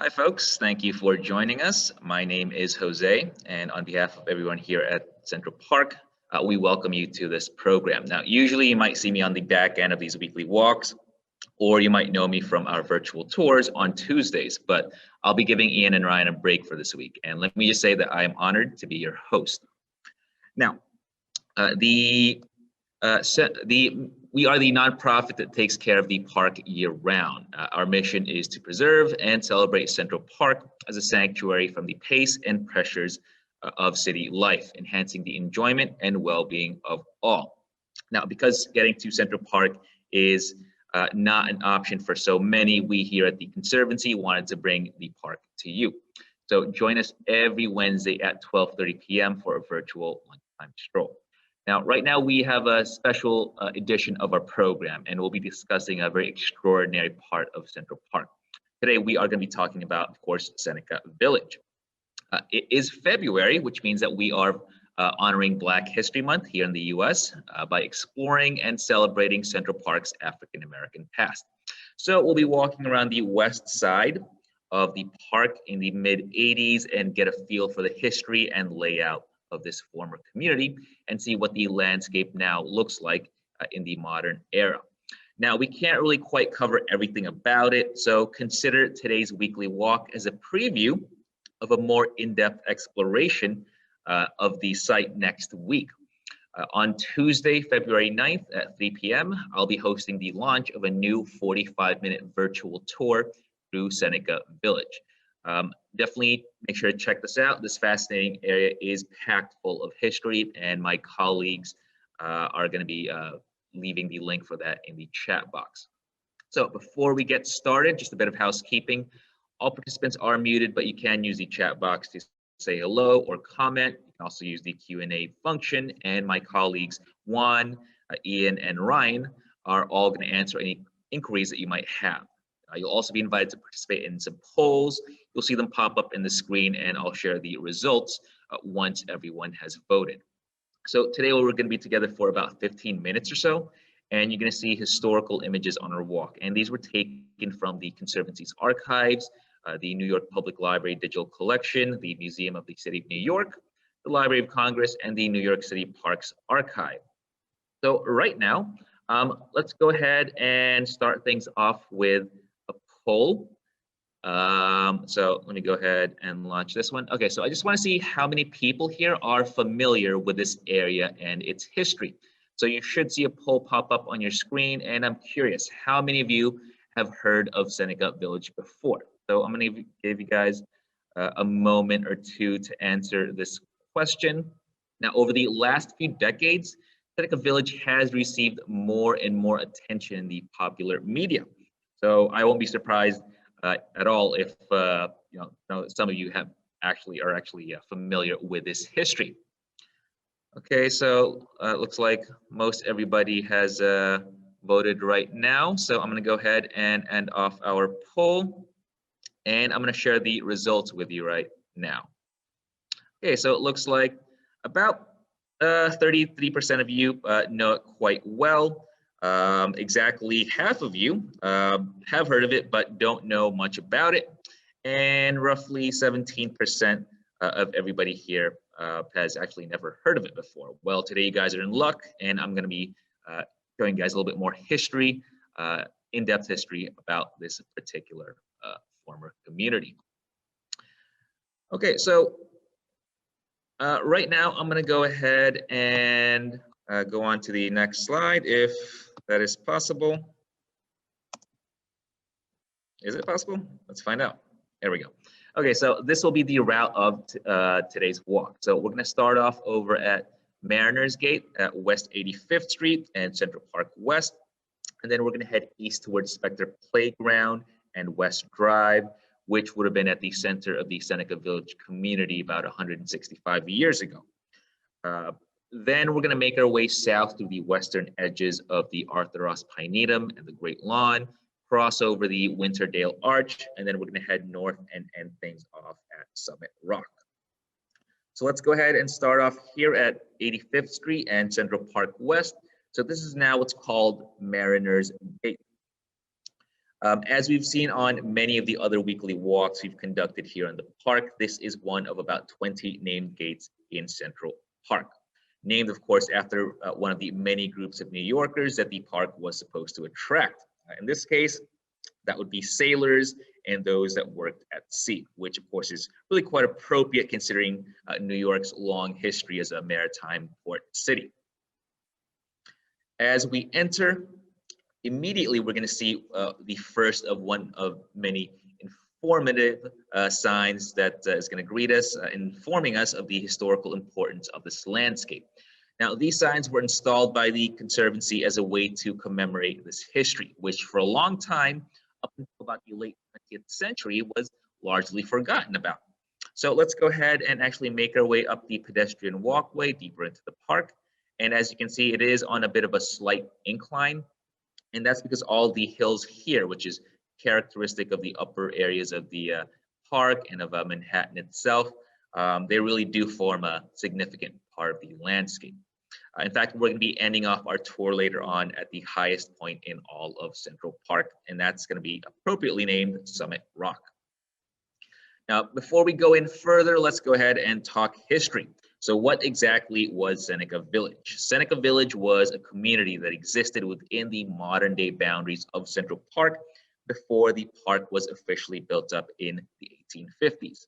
Hi, folks. Thank you for joining us. My name is Jose, and on behalf of everyone here at Central Park, we welcome you to this program. Now, usually you might see me on the back end of these weekly walks, or you might know me from our virtual tours on Tuesdays, but I'll be giving Ian and Ryan a break for this week. And let me just say that I am honored to be your host. Now, we are the nonprofit that takes care of the park year-round. Our mission is to preserve and celebrate Central Park as a sanctuary from the pace and pressures of city life, enhancing the enjoyment and well-being of all. Now, because getting to Central Park is not an option for so many, we here at the Conservancy wanted to bring the park to you. So join us every Wednesday at 12:30 p.m. for a virtual lunchtime stroll. Now, right now we have a special edition of our program, and we'll be discussing a very extraordinary part of Central Park. Today, we are going to be talking about, of course, Seneca Village. It is February, which means that we are honoring Black History Month here in the US by exploring and celebrating Central Park's African-American past. So we'll be walking around the west side of the park in the mid-'80s and get a feel for the history and layout of this former community and see what the landscape now looks like in the modern era. Now, we can't really quite cover everything about it, so consider today's weekly walk as a preview of a more in-depth exploration of the site next week. On Tuesday, February 9th at 3 p.m., I'll be hosting the launch of a new 45-minute virtual tour through Seneca Village. Definitely make sure to check this out. This fascinating area is packed full of history, and my colleagues are going to be leaving the link for that in the chat box. So before we get started, just a bit of housekeeping. All participants are muted, but you can use the chat box to say hello or comment. You can also use the Q&A function, and my colleagues Juan, Ian, and Ryan are all going to answer any inquiries that you might have. You'll also be invited to participate in some polls. You'll see them pop up in the screen, and I'll share the results once everyone has voted. So today we're going to be together for about 15 minutes or so, and you're going to see historical images on our walk. And these were taken from the Conservancy's archives, the New York Public Library Digital Collection, the Museum of the City of New York, the Library of Congress, and the New York City Parks Archive. So right now, let's go ahead and start things off with poll. So let me go ahead and launch this one. Okay, so I just want to see how many people here are familiar with this area and its history. So you should see a poll pop up on your screen, and I'm curious, how many of you have heard of Seneca Village before? So I'm going to give you guys a moment or two to answer this question. Now, over the last few decades, Seneca Village has received more and more attention in the popular media. So I won't be surprised at all if some of you are actually familiar with this history. Okay, so it looks like most everybody has voted right now. So I'm going to go ahead and end off our poll, and I'm going to share the results with you right now. Okay, so it looks like about 33% of you know it quite well. Exactly half of you have heard of it but don't know much about it, and roughly 17% of everybody here has actually never heard of it before. Well, today you guys are in luck, and I'm going to be showing you guys a little bit more history, in-depth history about this particular former community. Okay, so right now I'm going to go ahead and go on to the next slide if that is possible. Is it possible? Let's find out. There we go. Okay, so this will be the route of today's walk. So we're going to start off over at Mariners Gate at West 85th Street and Central Park West. And then we're going to head east towards Specter Playground and West Drive, which would have been at the center of the Seneca Village community about 165 years ago. Then we're going to make our way south through the western edges of the Arthur Ross Pinetum and the Great Lawn, cross over the Winterdale Arch, and then we're going to head north and end things off at Summit Rock. So let's go ahead and start off here at 85th Street and Central Park West. So this is now what's called Mariners Gate. As we've seen on many of the other weekly walks we've conducted here in the park, this is one of about 20 named gates in Central Park. Named, of course, after one of the many groups of New Yorkers that the park was supposed to attract. In this case, that would be sailors and those that worked at sea, which of course is really quite appropriate considering New York's long history as a maritime port city. As we enter, immediately we're going to see the first of one of many informative signs that is going to greet us, informing us of the historical importance of this landscape. Now, these signs were installed by the Conservancy as a way to commemorate this history, which for a long time, up until about the late 20th century, was largely forgotten about. So let's go ahead and actually make our way up the pedestrian walkway deeper into the park. And as you can see, it is on a bit of a slight incline. And that's because all the hills here, which is characteristic of the upper areas of the park and of Manhattan itself, they really do form a significant part of the landscape. In fact, we're going to be ending off our tour later on at the highest point in all of Central Park, and that's going to be appropriately named Summit Rock. Now, before we go in further, let's go ahead and talk history. So what exactly was Seneca Village? Seneca Village was a community that existed within the modern day boundaries of Central Park before the park was officially built up in the 1850s.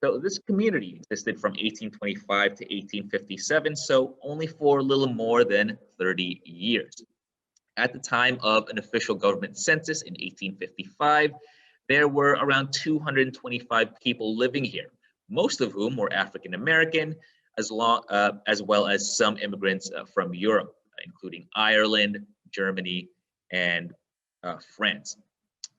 So this community existed from 1825 to 1857, so only for a little more than 30 years. At the time of an official government census in 1855, there were around 225 people living here, most of whom were African American, as well as some immigrants from Europe, including Ireland, Germany, and France.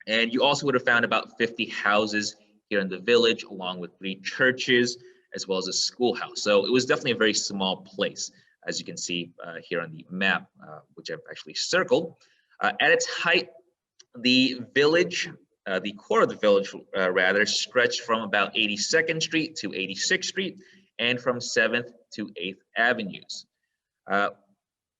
And you also would have found about 50 houses here in the village, along with 3 churches, as well as a schoolhouse. So it was definitely a very small place, as you can see here on the map, which I've actually circled. At its height, the village, the core of the village rather, stretched from about 82nd Street to 86th Street, and from 7th to 8th Avenues.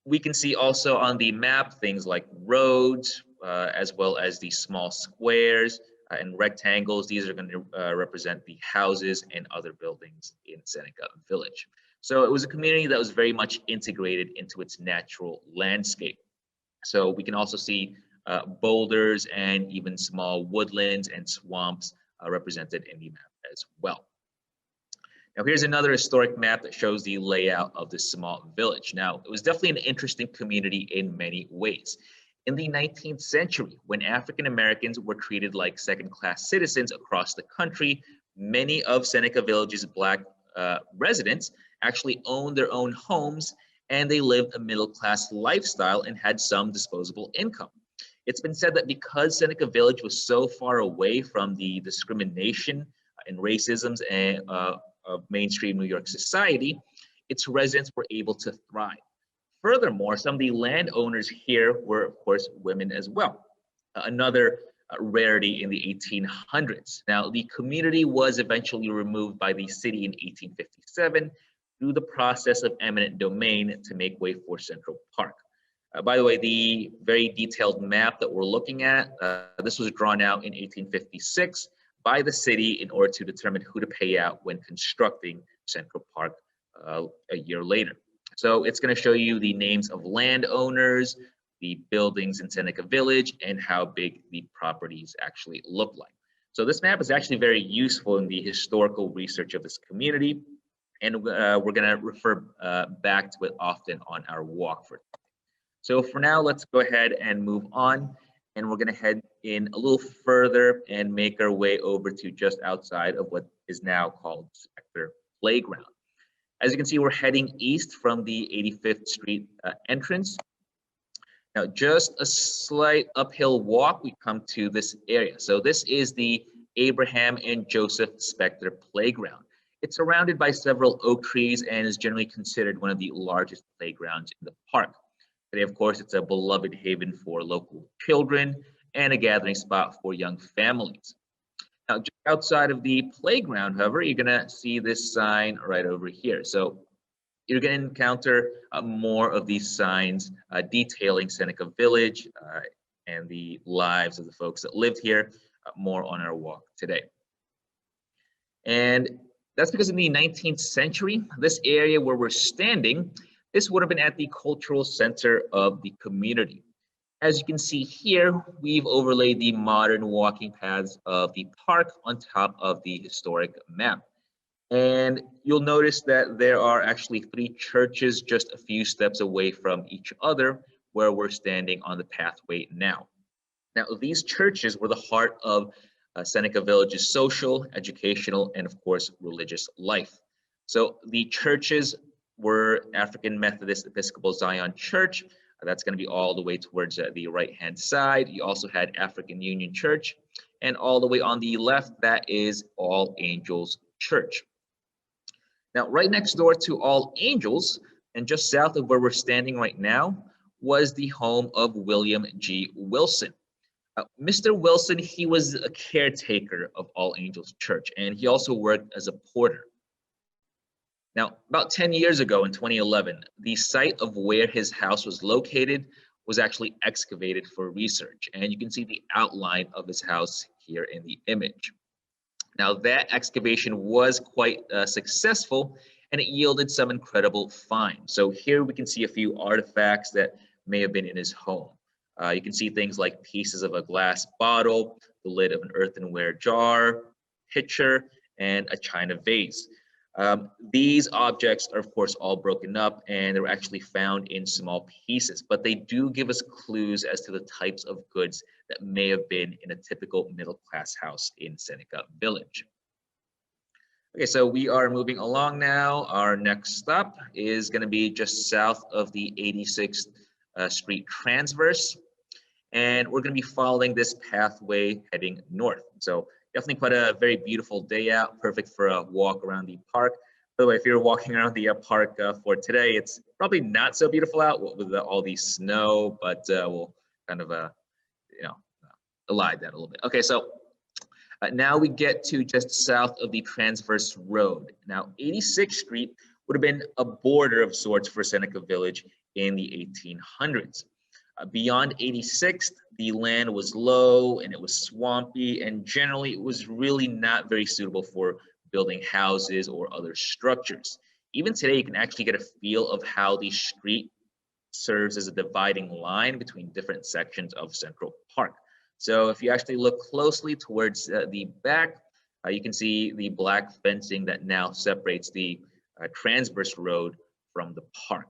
We can see also on the map things like roads, as well as the small squares and rectangles. These are going to represent the houses and other buildings in Seneca Village. So it was a community that was very much integrated into its natural landscape. So we can also see boulders and even small woodlands and swamps represented in the map as well. Now here's another historic map that shows the layout of this small village. Now, it was definitely an interesting community in many ways. In the 19th century, when African Americans were treated like second-class citizens across the country, many of Seneca Village's Black residents actually owned their own homes, and they lived a middle-class lifestyle and had some disposable income. It's been said that because Seneca Village was so far away from the discrimination and racisms and of mainstream New York society, its residents were able to thrive. Furthermore, some of the landowners here were, of course, women as well. Another rarity in the 1800s. Now, the community was eventually removed by the city in 1857 through the process of eminent domain to make way for Central Park. By the way, the very detailed map that we're looking at, this was drawn out in 1856 by the city in order to determine who to pay out when constructing Central Park a year later. So it's going to show you the names of landowners, the buildings in Seneca Village, and how big the properties actually look like. So this map is actually very useful in the historical research of this community, and we're going to refer back to it often on our walk for today. So for now, let's go ahead and move on, and we're going to head in a little further and make our way over to just outside of what is now called Specter Playground. As you can see, we're heading east from the 85th Street entrance. Now, just a slight uphill walk, we come to this area. So this is the Abraham and Joseph Specter Playground. It's surrounded by several oak trees and is generally considered one of the largest playgrounds in the park. Today, of course, it's a beloved haven for local children and a gathering spot for young families. Now, just outside of the playground, however, you're going to see this sign right over here. So you're going to encounter more of these signs detailing Seneca Village and the lives of the folks that lived here, more on our walk today. And that's because in the 19th century, this area where we're standing, this would have been at the cultural center of the community. As you can see here, we've overlaid the modern walking paths of the park on top of the historic map. And you'll notice that there are actually 3 churches just a few steps away from each other where we're standing on the pathway now. Now, these churches were the heart of Seneca Village's social, educational, and of course, religious life. So the churches were African Methodist Episcopal Zion Church. That's going to be all the way towards the right-hand side. You also had African Union Church. And all the way on the left, that is All Angels Church. Now, right next door to All Angels, and just south of where we're standing right now, was the home of William G. Wilson. Mr. Wilson, he was a caretaker of All Angels Church, and he also worked as a porter. Now, about 10 years ago in 2011, the site of where his house was located was actually excavated for research, and you can see the outline of his house here in the image. Now, that excavation was quite successful, and it yielded some incredible finds. So here we can see a few artifacts that may have been in his home. You can see things like pieces of a glass bottle, the lid of an earthenware jar, pitcher, and a china vase. These objects are, of course, all broken up and they're actually found in small pieces, but they do give us clues as to the types of goods that may have been in a typical middle-class house in Seneca Village. Okay, so we are moving along now. Our next stop is going to be just south of the 86th Street Transverse, and we're going to be following this pathway heading north. So definitely quite a very beautiful day out, perfect for a walk around the park. By the way, if you're walking around the park for today, it's probably not so beautiful out with all the snow, but we'll kind of, elide that a little bit. Okay, so now we get to just south of the Transverse Road. Now, 86th Street would have been a border of sorts for Seneca Village in the 1800s. Beyond 86th, the land was low and it was swampy, and generally it was really not very suitable for building houses or other structures. Even today, you can actually get a feel of how the street serves as a dividing line between different sections of Central Park. So if you actually look closely towards the back, you can see the black fencing that now separates the Transverse Road from the park.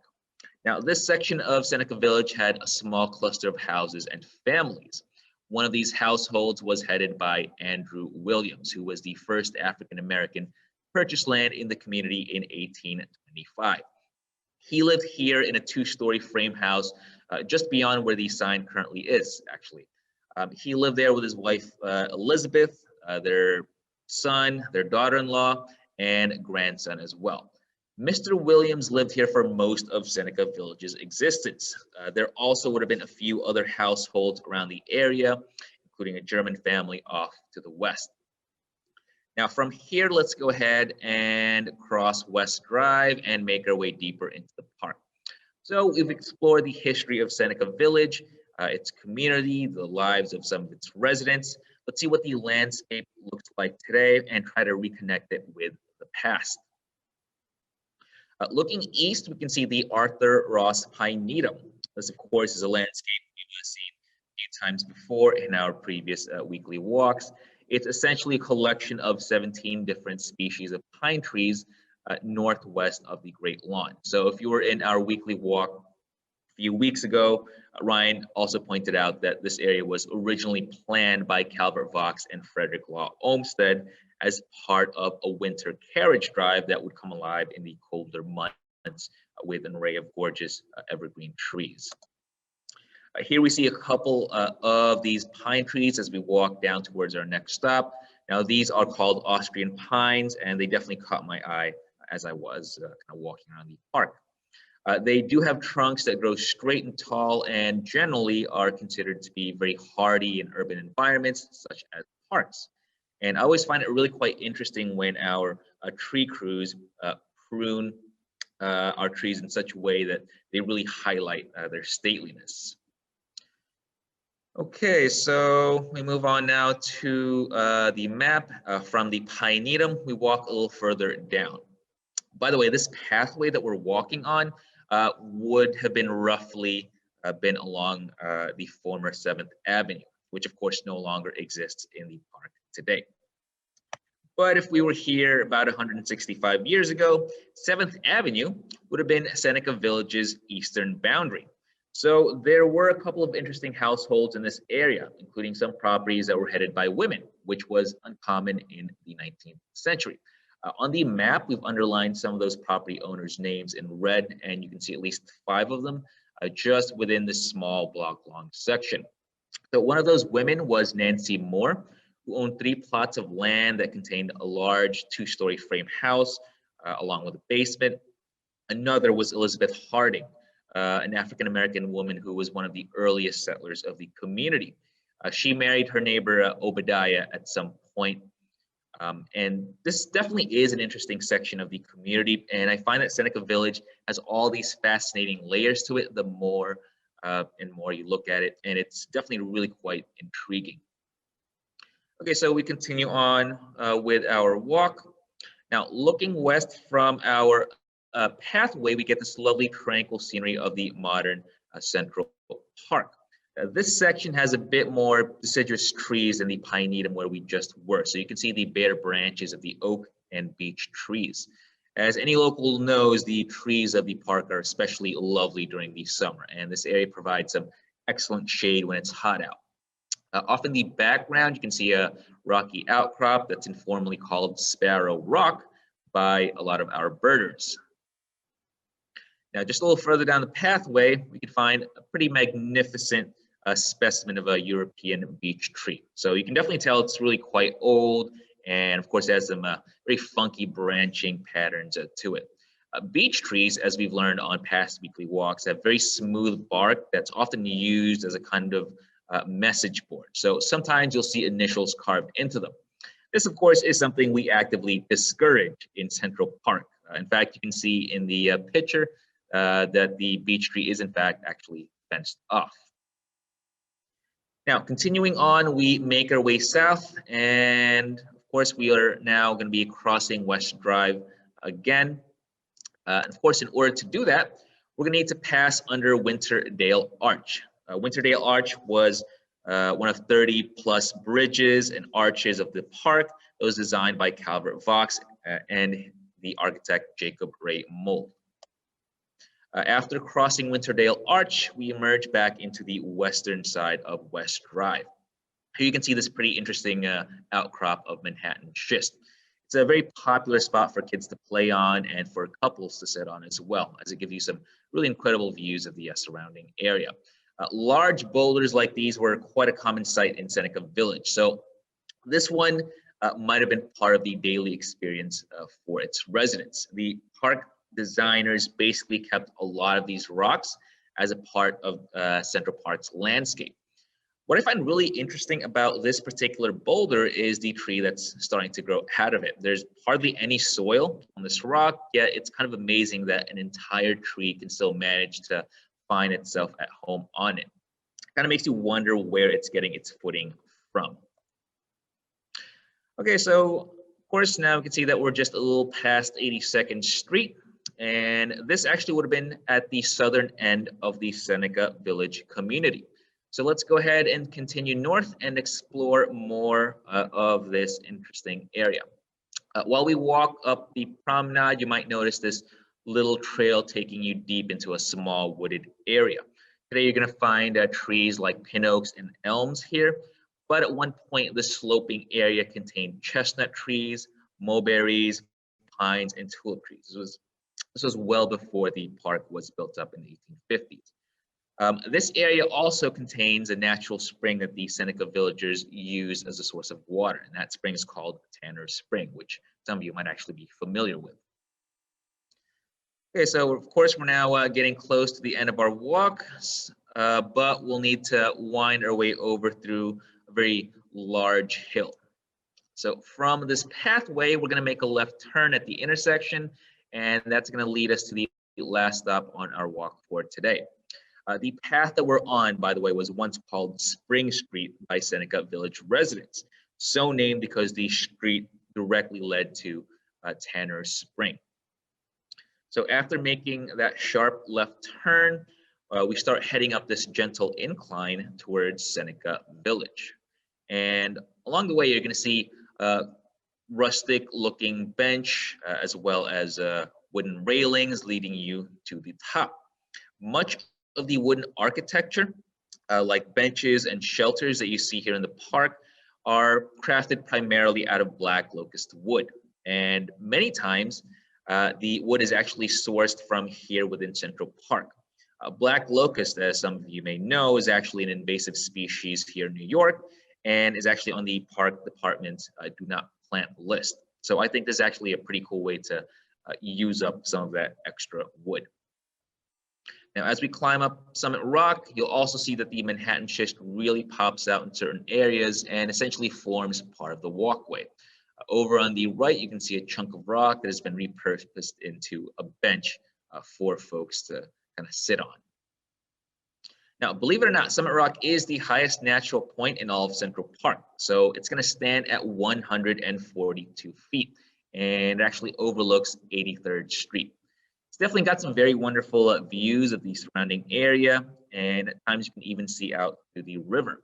Now, this section of Seneca Village had a small cluster of houses and families. One of these households was headed by Andrew Williams, who was the first African-American to purchase land in the community in 1825. He lived here in a 2-story frame house just beyond where the sign currently is, actually. He lived there with his wife, Elizabeth, their son, their daughter-in-law, and grandson as well. Mr. Williams lived here for most of Seneca Village's existence. There also would have been a few other households around the area, including a German family off to the west. Now from here, let's go ahead and cross West Drive and make our way deeper into the park. So we've explored the history of Seneca Village, its community, the lives of some of its residents. Let's see what the landscape looks like today and try to reconnect it with the past. Looking east, we can see the Arthur Ross Pine Needle. This, of course, is a landscape we've seen a few times before in our previous weekly walks. It's essentially a collection of 17 different species of pine trees northwest of the Great Lawn. So if you were in our weekly walk a few weeks ago, Ryan also pointed out that this area was originally planned by Calvert Vaux and Frederick Law Olmsted as part of a winter carriage drive that would come alive in the colder months with an array of gorgeous evergreen trees. Here we see a couple of these pine trees as we walk down towards our next stop. Now these are called Austrian pines, and they definitely caught my eye as I was kind of walking around the park. They do have trunks that grow straight and tall and generally are considered to be very hardy in urban environments such as parks. And I always find it really quite interesting when our tree crews prune our trees in such a way that they really highlight their stateliness. Okay, so we move on now to the map. From the Pinetum, we walk a little further down. By the way, this pathway that we're walking on would have been roughly been along the former 7th Avenue, which of course no longer exists in the park today. But if we were here about 165 years ago, 7th Avenue would have been Seneca Village's eastern boundary. So there were a couple of interesting households in this area, including some properties that were headed by women, which was uncommon in the 19th century. On the map, we've underlined some of those property owners' names in red, and you can see at least 5 of them just within this small block-long section. So one of those women was Nancy Moore, who owned 3 plots of land that contained a large 2-story frame house, along with a basement. Another was Elizabeth Harding, an African-American woman who was one of the earliest settlers of the community. She married her neighbor Obadiah at some point. And this definitely is an interesting section of the community. And I find that Seneca Village has all these fascinating layers to it, the more and more you look at it. And it's definitely really quite intriguing. Okay, so we continue on with our walk. Now, looking west from our pathway, we get this lovely tranquil scenery of the modern Central Park. This section has a bit more deciduous trees than the Pinetum where we just were. So you can see the bare branches of the oak and beech trees. As any local knows, the trees of the park are especially lovely during the summer, and this area provides some excellent shade when it's hot out. Off in the background, you can see a rocky outcrop that's informally called Sparrow Rock by a lot of our birders. Now, just a little further down the pathway, we can find a pretty magnificent specimen of a European beech tree. So you can definitely tell it's really quite old, and of course, it has some very funky branching patterns to it. Beech trees, as we've learned on past weekly walks, have very smooth bark that's often used as a kind of message board. So sometimes you'll see initials carved into them. This, of course, is something we actively discourage in Central Park. In fact, you can see in the picture that the beech tree is, in fact, actually fenced off. Now, continuing on, we make our way south, and of course, we are now going to be crossing West Drive again. And of course, in order to do that, we're going to need to pass under Winterdale Arch. Winterdale Arch was one of 30 plus bridges and arches of the park that was designed by Calvert Vaux and the architect Jacob Ray Mould. After crossing Winterdale Arch, we emerge back into the western side of West Drive. Here you can see this pretty interesting outcrop of Manhattan schist. It's a very popular spot for kids to play on and for couples to sit on as well, as it gives you some really incredible views of the surrounding area. Large boulders like these were quite a common sight in Seneca Village. So this one might have been part of the daily experience for its residents. The park designers basically kept a lot of these rocks as a part of Central Park's landscape. What I find really interesting about this particular boulder is the tree that's starting to grow out of it. There's hardly any soil on this rock, yet it's kind of amazing that an entire tree can still manage to find itself at home on it. Kind of makes you wonder where it's getting its footing from. Okay, so of course now we can see that we're just a little past 82nd Street, and this actually would have been at the southern end of the Seneca Village community. So let's go ahead and continue north and explore more of this interesting area. While we walk up the promenade, you might notice this little trail taking you deep into a small wooded area. Today you're going to find trees like pin oaks and elms here, but at one point the sloping area contained chestnut trees, mulberries, pines, and tulip trees. This was well before the park was built up in the 1850s. This area also contains a natural spring that the Seneca villagers use as a source of water, and that spring is called Tanner's Spring, which some of you might actually be familiar with. Okay, so of course we're now getting close to the end of our walk, but we'll need to wind our way over through a very large hill. So from this pathway, we're going to make a left turn at the intersection, and that's going to lead us to the last stop on our walk for today. The path that we're on, by the way, was once called Spring Street by Seneca Village residents, so named because the street directly led to Tanner Spring. So after making that sharp left turn, we start heading up this gentle incline towards Seneca Village. And along the way, you're going to see a rustic looking bench as well as wooden railings leading you to the top. Much of the wooden architecture, like benches and shelters that you see here in the park, are crafted primarily out of black locust wood. And many times, the wood is actually sourced from here within Central Park. Black locust, as some of you may know, is actually an invasive species here in New York and is actually on the park department's do not plant list. So I think this is actually a pretty cool way to use up some of that extra wood. Now, as we climb up Summit Rock, you'll also see that the Manhattan schist really pops out in certain areas and essentially forms part of the walkway. Over on the right, you can see a chunk of rock that has been repurposed into a bench for folks to kind of sit on. Now, believe it or not, Summit Rock is the highest natural point in all of Central Park. So it's going to stand at 142 feet and it actually overlooks 83rd Street. It's definitely got some very wonderful views of the surrounding area, and at times you can even see out to the river.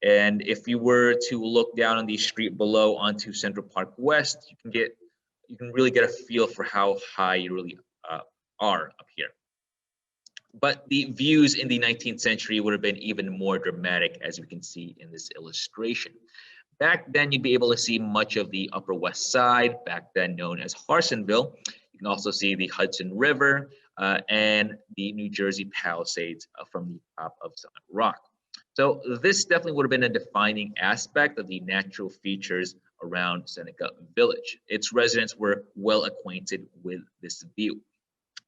And if you were to look down on the street below onto Central Park West, you can really get a feel for how high you really are up here. But the views in the 19th century would have been even more dramatic, as we can see in this illustration. Back then, you'd be able to see much of the Upper West Side, back then known as Harsonville. You can also see the Hudson River and the New Jersey Palisades from the top of Summit Rock. So this definitely would have been a defining aspect of the natural features around Seneca Village. Its residents were well acquainted with this view.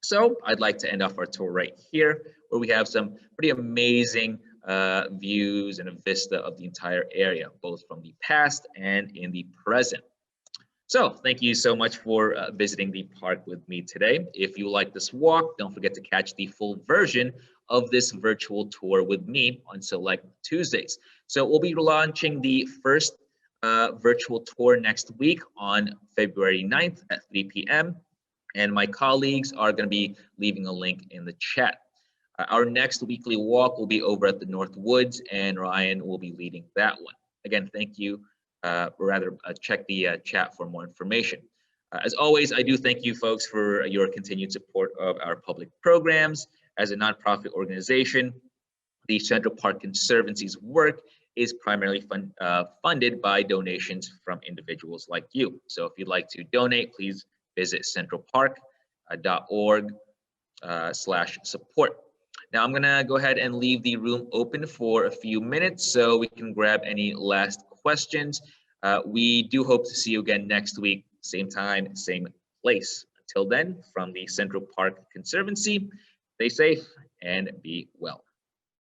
So I'd like to end off our tour right here, where we have some pretty amazing views and a vista of the entire area, both from the past and in the present. So thank you so much for visiting the park with me today. If you like this walk, don't forget to catch the full version of this virtual tour with me on select Tuesdays. So we'll be launching the first virtual tour next week on February 9th at 3 p.m. And my colleagues are going to be leaving a link in the chat. Our next weekly walk will be over at the North Woods, and Ryan will be leading that one. Again, thank you. Check the chat for more information. As always, I do thank you folks for your continued support of our public programs. As a nonprofit organization, the Central Park Conservancy's work is primarily funded by donations from individuals like you. So if you'd like to donate, please visit centralpark.org/support. Now I'm gonna go ahead and leave the room open for a few minutes so we can grab any last questions. We do hope to see you again next week, same time, same place. Until then, from the Central Park Conservancy, stay safe and be well.